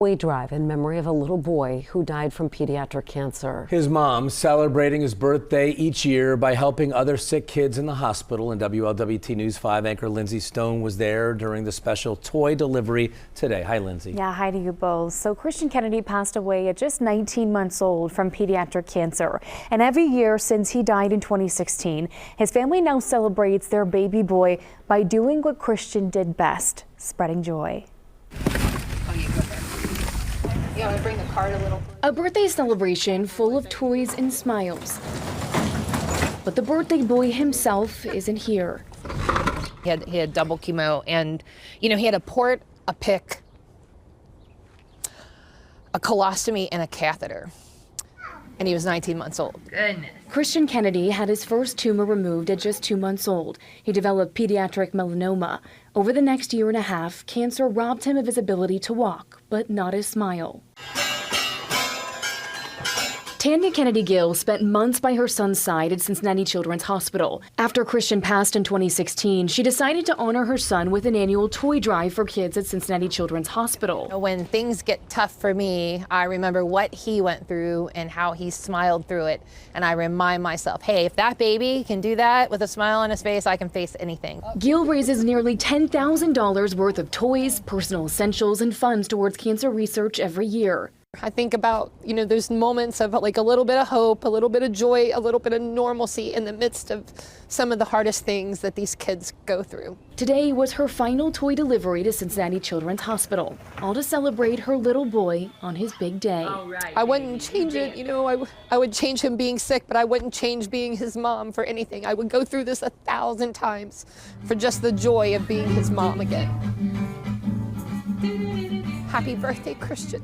Toy drive in memory of a little boy who died from pediatric cancer. His mom celebrating his birthday each year by helping other sick kids in the hospital. And WLWT News 5 anchor Lindsay Stone was there during the special toy delivery today. Hi, Lindsay. Yeah, hi to you both. So Christian Kennedy passed away at just 19 months old from pediatric cancer. And every year since he died in 2016, his family now celebrates their baby boy by doing what Christian did best, spreading joy. Yeah, I bring the card a little. A birthday celebration full of toys and smiles. But the birthday boy himself isn't here. He had double chemo, and he had a port, a PICC, a colostomy, and a catheter. And he was 19 months old. Goodness. Christian Kennedy had his first tumor removed at just 2 months old. He developed pediatric melanoma. Over the next year and a half, cancer robbed him of his ability to walk, but not his smile. Tanya Kennedy Gill spent months by her son's side at Cincinnati Children's Hospital. After Christian passed in 2016, she decided to honor her son with an annual toy drive for kids at Cincinnati Children's Hospital. When things get tough for me, I remember what he went through and how he smiled through it. And I remind myself, hey, if that baby can do that with a smile on his face, I can face anything. Gill raises nearly $10,000 worth of toys, personal essentials, and funds towards cancer research every year. I think about, those moments of like a little bit of hope, a little bit of joy, a little bit of normalcy in the midst of some of the hardest things that these kids go through. Today was her final toy delivery to Cincinnati Children's Hospital, all to celebrate her little boy on his big day. I wouldn't change it, I would change him being sick, but I wouldn't change being his mom for anything. I would go through this 1,000 times for just the joy of being his mom again. Happy birthday, Christian.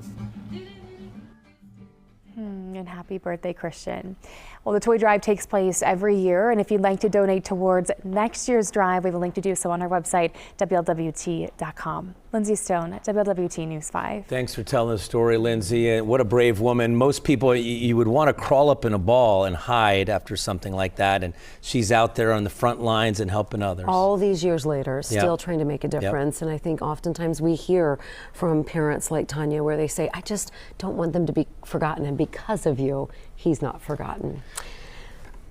And happy birthday, Christian. Well, the toy drive takes place every year, and if you'd like to donate towards next year's drive, we have a link to do so on our website, WLWT.com. Lindsay Stone, WLWT News 5. Thanks for telling the story, Lindsay. What a brave woman. Most people, you would want to crawl up in a ball and hide after something like that, and she's out there on the front lines and helping others. All these years later, still trying to make a difference. And I think oftentimes we hear from parents like Tanya where they say, I just don't want them to be forgotten, and because of you, he's not forgotten.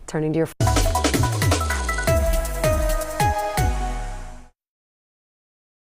Turning to your